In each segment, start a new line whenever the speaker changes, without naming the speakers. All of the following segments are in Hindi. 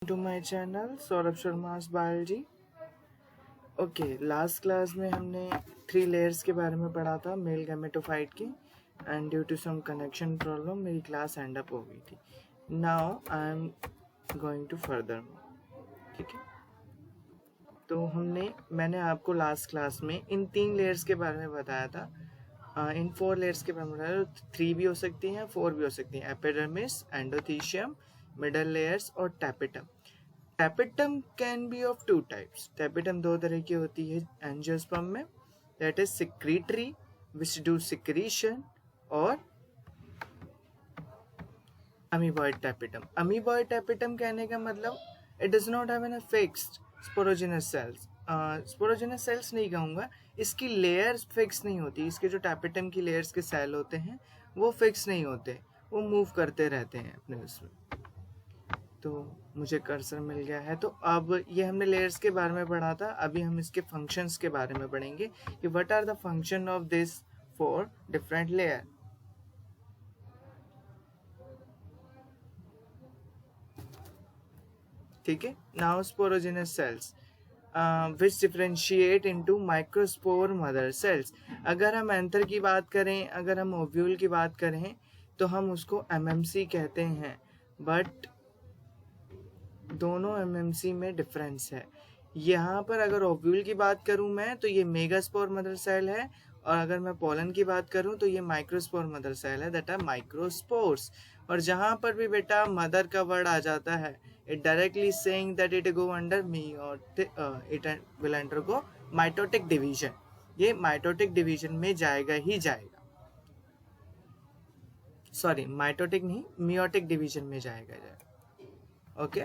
टू माय चैनल सौरभ शर्मा's बायोलॉजी। ओके, लास्ट क्लास में हमने 3 लेयर्स के बारे में पढ़ा था मेल गैमेटोफाइट की, and due to some connection problem मेरी क्लास एंड अप हो गई थी। Now I am going to further, ठीक है। तो मैंने आपको लास्ट क्लास में इन 3 लेयर्स के बारे में बताया था। इन 4 लेयर्स के बारे में बताया, 3 भी हो सकती हैं, 4 भी हो सकती हैं, एपिडर्मिस, एंडोथीशियम, मिडल लेयर्स और tapetum. Tapetum can be of 2 types. Tapetum 2 तरह की होती है एंजियोस्पर्म में, that is secretory which do secretion, और अमीबॉइड टैपेटम। अमीबॉइड टैपेटम कहने का मतलब it does not have an fixed sporogenous sales. Sporogenous sales नहीं कहूँगा, इसकी लेयर्स फिक्स नहीं होती। इसके जो टैपेटम की लेयर्स के सेल होते हैं वो फिक्स नहीं होते, वो मूव करते रहते हैं अपने उसमें। तो मुझे कर्सर मिल गया है। तो अब ये हमने लेयर्स के बारे में पढ़ा था, अभी हम इसके फंक्शंस के बारे में पढ़ेंगे कि what are the function of this 4 different layer. ठीक है। Now sporogenous cells which differentiate into microspore mother cells. अगर हम एंथर की बात करें, अगर हम ओव्यूल की बात करें, तो हम उसको एमएमसी कहते हैं, बट दोनों एमएमसी में डिफरेंस है। यहाँ पर अगर ओव्यूल की बात करूँ मैं, तो ये मेगास्पोर मदर सेल है, और अगर मैं पोलन की बात करूँ तो ये माइक्रोस्पोर मदर सेल है, दैट आर माइक्रोस्पोर्स। और जहाँ पर भी बेटा मदर का वर्ड आ जाता है, it directly saying that it go under it will undergo mitotic division. ये माइटोटिक डिवीजन में जाएगा ही जाएगा, सॉरी माइटोटिक नहीं, मियोटिक डिवीजन में जाएगा। ओके,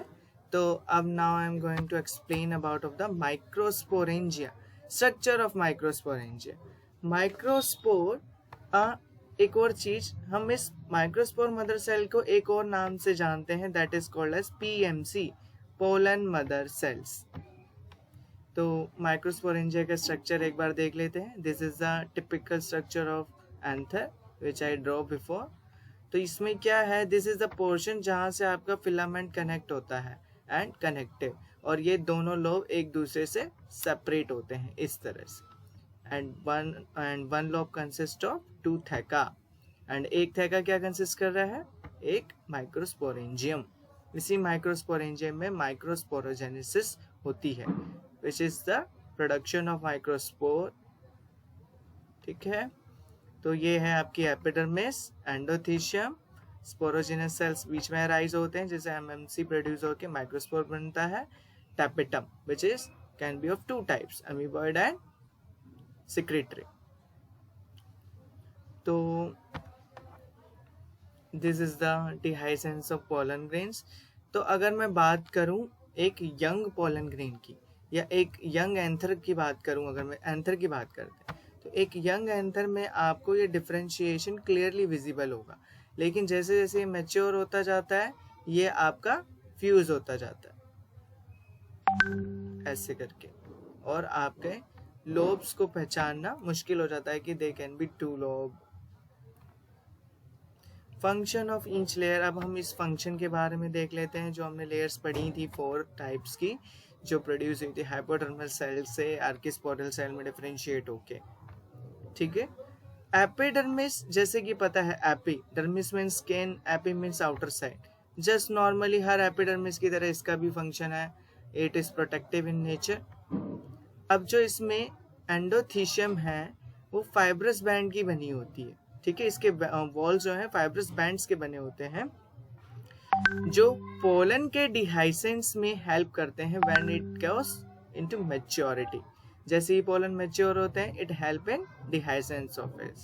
तो अब now I am going to explain about of the microsporangia, structure of microsporangia. Microspore एक और चीज, हम इस माइक्रोस्पोर मदर सेल को एक और नाम से जानते हैं, that is called as PMC, pollen mother cells. तो माइक्रोस्पोरेंजिया का स्ट्रक्चर एक बार देख लेते हैं। This is the typical structure of anther which I draw before. तो इसमें क्या है, दिस इज द पोर्शन जहाँ से आपका फिलामेंट कनेक्ट होता है एंड कनेक्टिव, और ये दोनों लोब एक दूसरे से सेपरेट होते हैं इस तरह से। And one lobe consist of 2 theca, and एक थैका क्या कंसिस्ट कर रहा है, एक माइक्रोस्पोरेंजियम। इसी माइक्रोस्पोरेंजियम में माइक्रोस्पोरोजेनेसिस होती है, विच is the production of microspore. ठीक है। तो ये है आपकी एपिडर्मिस, एंडोथीशियम, स्पोरोजिनस सेल्स बीच में राइज होते हैं जिसे एमएमसी प्रोड्यूस होकर माइक्रोस्पोर बनता है। Tapetum which is can be of 2 types, amoeboid and secretory. तो this is the dehiscence of pollen grains. तो अगर मैं बात करूं एक यंग पोलन ग्रेन की, या एक यंग एंथर की बात करूं, अगर मैं एंथर की बात करते हैं, तो एक यंग एंथर में आपको ये डिफरेंशिएशन क्लियरली विजिबल होगा। लेकिन जैसे जैसे ये मैच्योर होता जाता है, ये आपका फ्यूज होता जाता है ऐसे करके, और आपके लोब्स को पहचानना मुश्किल हो जाता है कि they can be 2 lobe. Function of each layer, अब हम इस फंक्शन के बारे में देख लेते हैं जो हमने लेयर्स पढ़ी थी 4 टाइप्स की, जो प्रोड्यूस हुई थी हाइपोडर्मल सेल से आर्किस्पोरल सेल में डिफरेंशिएट होके। ठीक है। एपिडर्मिस, जैसे कि पता है epi, dermis means skin, epi means outer side. Just normally हर एपिडर्मिस की तरह इसका भी फंक्शन है, it is protective in nature. अब जो इसमें एंडोथीशियम है वो फाइब्रस बैंड की बनी होती है। ठीक है, इसके वॉल्स जो है फाइब्रस बैंड्स के बने होते हैं, जो पोलन के डिहाइसेंस में हेल्प करते हैं when it goes into maturity. जैसे ही पोलन मैच्योर होते हैं, it help in dehiscence of it.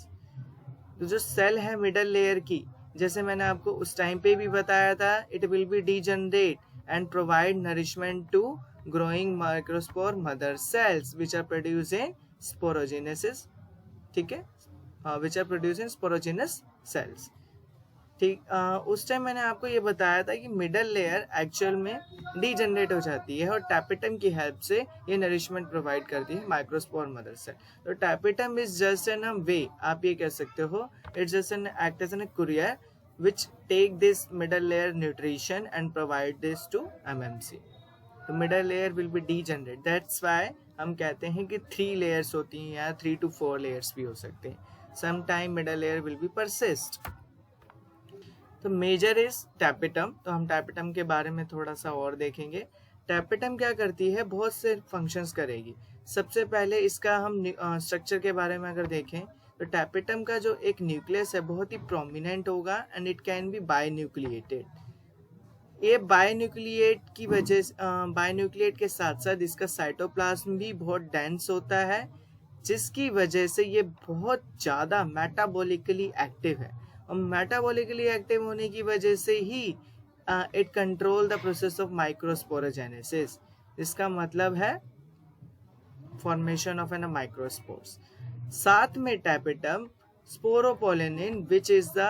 तो जो सेल है मिडल लेयर की, जैसे मैंने आपको उस टाइम पे भी बताया था, it will be degenerate and provide nourishment to growing microspore mother cells which are producing sporogenesis. ठीक है, which are producing sporogenous cells. ठीक, उस टाइम मैंने आपको ये बताया था कि मिडल लेयर एक्चुअल में डीजनरेट हो जाती है, और टैपेटम की हेल्प से ये नरिशमेंट प्रोवाइड करती है माइक्रोस्पोर मदर सेल। तो tapetum is just an way, आप ये कह सकते हो, it's just an act as an courier which take this middle layer nutrition and provide this to MMC. तो middle layer will be degenerate. That's why हम कहते हैं कि 3 layers होती हैं या 3 to 4 layers भी हो सकते हैं. Sometime middle layer will be persist. तो मेजर इज टैपेटम. तो हम टैपेटम के बारे में थोड़ा सा और देखेंगे. टैपेटम क्या करती है, बहुत से फंक्शंस करेगी. सबसे पहले इसका हम स्ट्रक्चर के बारे में अगर देखें तो टैपेटम का जो एक न्यूक्लियस है बहुत ही प्रोमिनेंट होगा एंड इट कैन बी बायन्यूक्लिएटेड. ये बायन्यूक्लिएट की वजह से बायन्यूक्लिएट के साथ साथ इसका साइटोप्लाज्म भी बहुत डेंस होता है, जिसकी वजह से ये बहुत ज़्यादा मेटाबॉलिकली एक्टिव है. और मेटाबॉलिकली एक्टिव होने की वजह से ही it control the process of microsporogenesis. इसका मतलब है फॉर्मेशन ऑफ एन माइक्रोस्पोर्स. साथ में tapetum sporopollenin which is the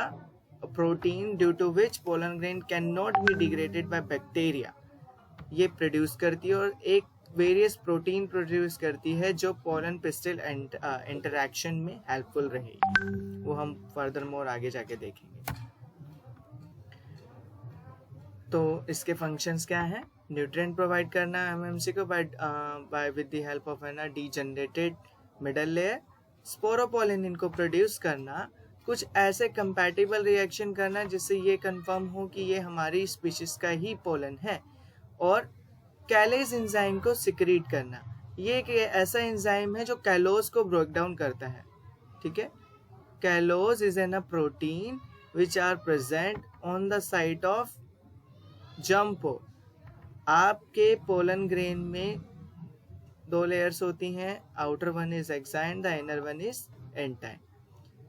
protein due to which pollen grain can not be degraded by bacteria, ये प्रोड्यूस करती है. और एक वेरियस प्रोटीन प्रोड्यूस करती है जो पोलन पिस्टिल इंटरैक्शन में हेल्पफुल रहेगी. वो हम फर्दर मोर आगे जाके देखेंगे. तो इसके फंक्शंस क्या हैं? न्यूट्रिएंट प्रोवाइड करना एमएमसी को by with the help of an degenerated middle layer. Sporopollenin को प्रोड्यूस करना, कुछ ऐसे कंपैटिबल रिएक्शन करना जिससे ये कंफर्म हो कि ये हमारी स्पीशीज का ही पोलन है. और कैलेज एंजाइम को सिक्रीट करना, ये एक ऐसा एंजाइम है जो कैलोज को ब्रेक डाउन करता है. ठीक है. Callose is an a protein which are present on the site of जम्पो. आपके पोलन ग्रेन में 2 लेयर्स होती हैं. Outer one is exine, the inner one is intine.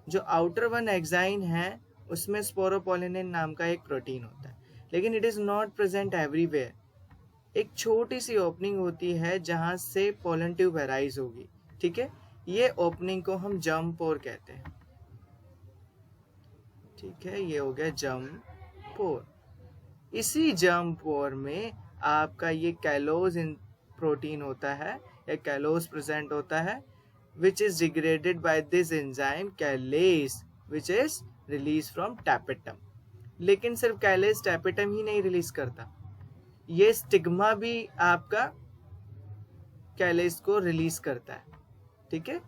जो आउटर वन एक्साइन है उसमें स्पोरोपोलिनिन नाम का एक प्रोटीन होता है, लेकिन it is not present everywhere. एक छोटी सी ओपनिंग होती है जहां से पोलन ट्यूब अराइज होगी. ठीक है. ये ओपनिंग को हम जर्म पोर कहते हैं. ठीक है. ये हो गया जर्म पोर. इसी जर्म पोर में आपका ये कैलोज प्रोटीन होता है या कैलोज प्रेजेंट होता है, which is degraded by this enzyme कैलेज, which is released from tapetum. लेकिन सिर्फ कैलेज टैपेटम ही नहीं रिलीज करता, ये स्टिग्मा भी आपका कैलेज को रिलीज करता है. ठीक है.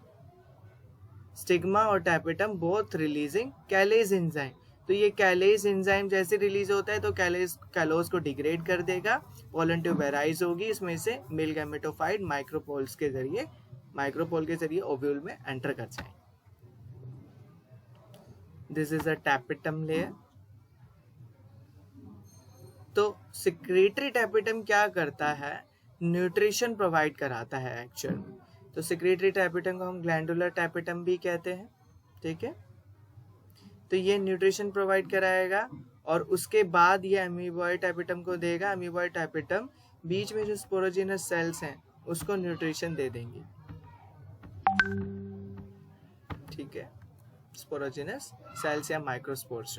स्टिग्मा और टैपेटम बोथ रिलीजिंग कैलेज एंजाइम. तो ये कैलेज एंजाइम जैसे रिलीज होता है तो कैलोज को डिग्रेड कर देगा, पोलन ट्यूब अराइज होगी, इसमें से मेल गैमेटोफाइट माइक्रोपोल के जरिए ओव्यूल में एंटर कर जाए. This is a tapetum layer. तो सिक्रेटरी टैपेटम क्या करता है? न्यूट्रिशन प्रोवाइड कराता है एक्चुअल में. तो सिक्रेटरी टैपेटम को हम ग्लैंडुलर टैपेटम भी कहते हैं. ठीक है. तो ये न्यूट्रिशन प्रोवाइड कराएगा और उसके बाद ये अमीबॉइड टैपेटम को देगा. अमीबॉइड टैपेटम बीच में जो स्पोरोजिनस सेल्स हैं उसको न्यूट्रिशन दे देंगे. ठीक है. स्पोरोजिनस सेल्स या माइक्रोस्पोर्स.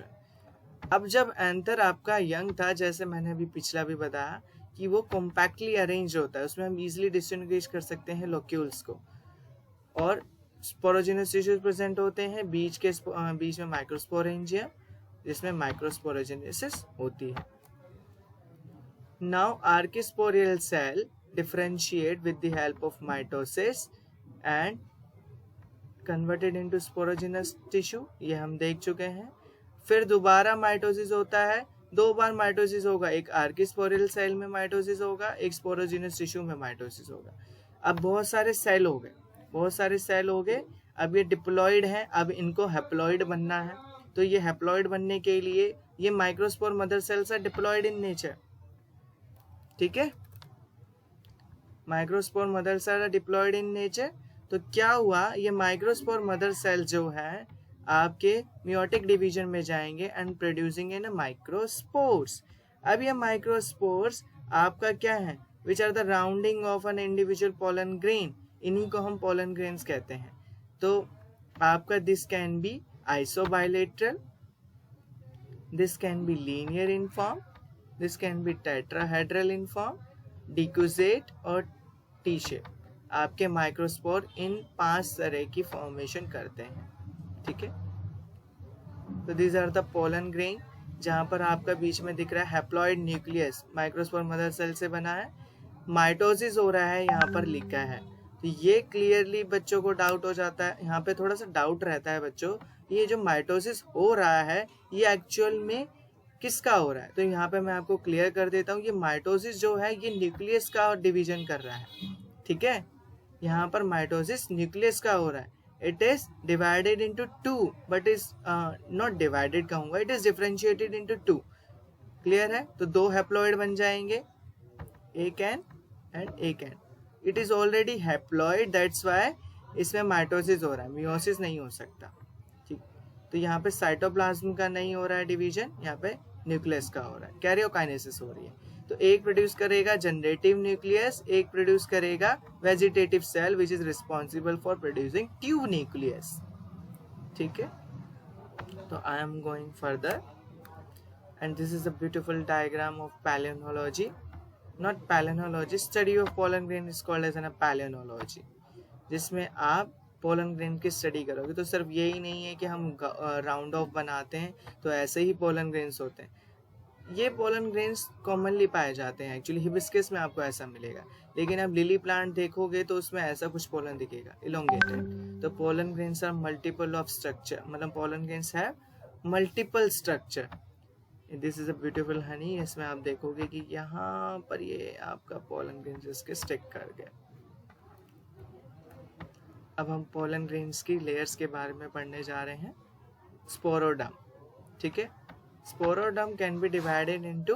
अब जब एंथर आपका यंग था, जैसे मैंने अभी पिछला भी बताया कि वो कॉम्पैक्टली अरेंज होता है, उसमें हम इजीली डिस्टिंग्विश कर सकते हैं लोक्यूल्स को. और स्पोरोजिनस टिश्यूज प्रेजेंट होते हैं, बीच में माइक्रोस्पोरेंजियम जिसमें माइक्रोस्पोरोजेनेसिस होती है. Now archesporial cell differentiate with the help of mitosis and converted into sporogenous tissue. ये हम देख चुके हैं. फिर दोबारा माइटोसिस होता है. 2 बार माइटोसिस होगा, एक आर्किस्पोरियल सेल में माइटोसिस होगा, एक स्पोरोजिनस टिश्यू में माइटोसिस होगा. अब बहुत सारे सेल हो गए. अब ये डिप्लॉइड हैं, अब इनको हैप्लॉइड बनना है. तो ये हैप्लॉइड बनने के लिए ये microspore mother cells are diploid in nature. ठीक है. Microspore mother cell are diploid in nature. तो क्या हुआ, ये माइक्रोस्पोर मदर सेल जो है आपके मियोटिक डिवीजन में जाएंगे एंड प्रोड्यूसिंग इन माइक्रोस्पोर्स. अब ये माइक्रोस्पोर्स आपका क्या है? Which are the rounding of an individual pollen grain. इन्हीं को हम पोलन ग्रेन्स कहते हैं. तो आपका this can be isobilateral, this can be linear in form, this can be tetrahedral in form, decussate और टी शेप. आपके माइक्रोस्पोर इन 5 तरह की फॉर्मेशन करते हैं. ठीक है. तो these are the pollen grain, जहाँ पर आपका बीच में दिख रहा है haploid nucleus microspore mother cell से बना है, माइटोसिस हो रहा है यहाँ पर लिखा है। तो ये क्लियरली बच्चों को डाउट हो जाता है, यहाँ पे थोड़ा सा डाउट रहता है बच्चों, ये जो माइटोसिस हो रहा है ये एक्चुअल में किसका हो रहा है। तो यहाँ पे मैं आपको क्लियर कर देता हूँ, ये माइटोसिस जो है ये न्यूक्लियस का डिवीजन कर रहा है, ठीक है। यहाँ पर माइटोसिस न्यूक्लियस का हो रहा है, it is divided into two, but is not divided कहूँगा, it is differentiated into two, clear है। तो दो हैप्लॉइड बन जाएंगे, एक एन एंड एक n. It is already haploid, that's why इसमें माइटोसिस हो रहा है, मियोसिस नहीं हो सकता, ठीक। तो यहाँ पे साइटोप्लाज्म का नहीं हो रहा है डिवीजन, यहाँ पे न्यूक्लियस का हो रहा है, कैरियोकाइनेसिस हो रही है। तो एक प्रोड्यूस करेगा जनरेटिव न्यूक्लियस, एक प्रोड्यूस करेगा vegetative cell which is responsible for producing tube nucleus, ठीक है। तो I am going further and this is a beautiful diagram of palynology, not palynology, study of pollen grain is called as an palynology, जिसमें आप पोलन ग्रेन की स्टडी करोगे। तो सिर्फ यही नहीं है कि हम राउंड ऑफ बनाते हैं तो ऐसे ही पोलन ग्रेन्स होते हैं, ये पोलन ग्रेन्स कॉमनली पाए जाते हैं। एक्चुअली हिबिस्कस में आपको ऐसा मिलेगा, लेकिन आप लिली प्लांट देखोगे तो उसमें ऐसा कुछ पोलन दिखेगा, इलोंगेटेड। तो pollen grains are multiple of structure, मतलब पोलन ग्रेन्स है multiple structure. This is a beautiful honey, इसमें आप देखोगे कि यहाँ पर ये आपका पोलन ग्रेन्स इसके स्टिक कर गए। अब हम पोलन ग्रेन्स की लेयर्स के बारे में पढ़ने जा रहे हैं। स्पोरोडम, ठीक है। Sporoderm can be divided into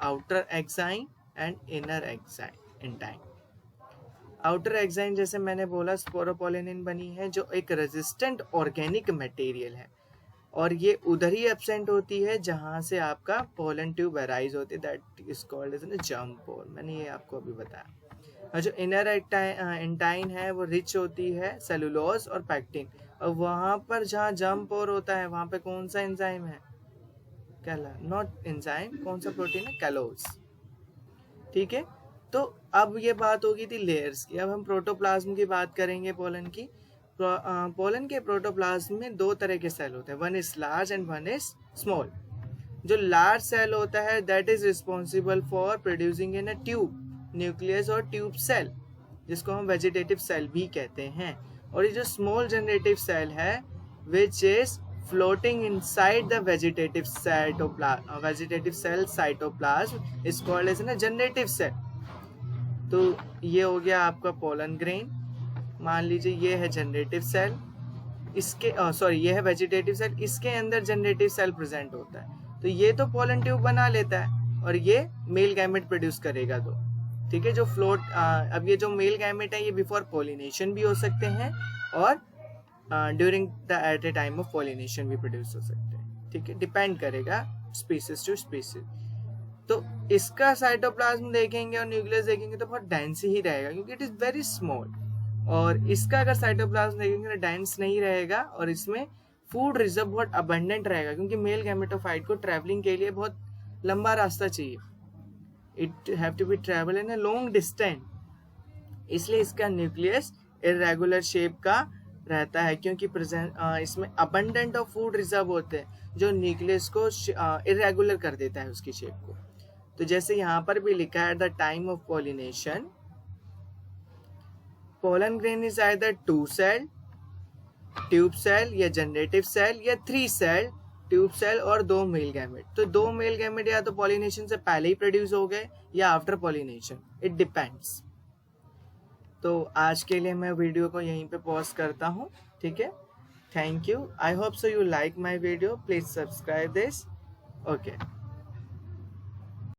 outer exine and inner exine. Outer exine जैसे मैंने बोला स्पोरोपोलिनिन बनी है, जो एक रेजिस्टेंट ऑर्गेनिक मटेरियल है, और ये उधर ही एब्सेंट होती है जहां से आपका पोलन ट्यूब अराइज होती है, that is called as germ pore. मैंने ये आपको अभी बताया। और जो इनर एंटाइन है वो रिच होती है सेलुलोज और पैक्टिन, और वहां पर जहाँ जर्म पोर होता है वहां पे कौन सा एंजाइम है, नॉट एंजाइम, कौन सा प्रोटीन है, कैलोज, ठीक है। तो अब ये बात होगी थी लेयर्स की। अब हम प्रोटोप्लाज्म की बात करेंगे पोलन की। पोलन के प्रोटोप्लाज्म में दो तरह के सेल होते हैं, one is large and one is small. जो लार्ज सेल होता है that is responsible for producing in a tube nucleus और ट्यूब सेल, जिसको हम वेजिटेटिव सेल भी कहते हैं। और ये जो स्मॉल जनरेटिव सेल है which is floating inside the vegetative cell cytoplasm is called as a generative cell। तो ये हो गया आपका पोलन ग्रेन। मान लीजिए ये है जनरेटिव सेल, इसके ये है वेजिटेटिव सेल, इसके अंदर जनरेटिव सेल प्रेजेंट होता है। तो ये तो पोलन ट्यूब बना लेता है और ये मेल गैमेट प्रोड्यूस करेगा दो, ठीक है, जो फ्लोट। अब ये जो मेल गैमेट है ये बिफोर पोलिनेशन भी हो सकते हैं और during the at a time of pollination भी प्रोड्यूस हो सकते हैं, ठीक है, डिपेंड करेगा स्पीसीज टू स्पीसीज। तो इसका साइटोप्लाज्म देखेंगे और न्यूक्लियस देखेंगे तो बहुत डेंस ही रहेगा, क्योंकि इट इज वेरी स्मॉल। और इसका अगर साइटोप्लाज्म देखेंगे तो डेंस नहीं रहेगा, और इसमें फूड रिजर्व बहुत अबंडेंट रहेगा, क्योंकि मेल गैमेटोफाइट को ट्रैवलिंग के लिए बहुत लंबा रास्ता चाहिए, it have to be travel in a long distance. इसलिए इसका न्यूक्लियस इरेगुलर शेप का रहता है, क्योंकि इसमें अबंडेंट ऑफ फूड रिजर्व होते हैं जो न्यूक्लियस को इरेगुलर कर देता है उसकी शेप को। तो जैसे यहाँ पर भी लिखा है the time of pollination pollen grain is either 2 cell tube cell या जनरेटिव सेल या 3 सेल ट्यूब सेल और 2 मेल गैमेट। तो 2 मेल गैमेट या तो पॉलिनेशन से पहले ही प्रोड्यूस हो गए या आफ्टर पॉलिनेशन, इट डिपेंड्स। तो आज के लिए मैं वीडियो को यहीं पे पॉज करता हूँ, ठीक है। Thank you, I hope so you like my video, please subscribe this, okay.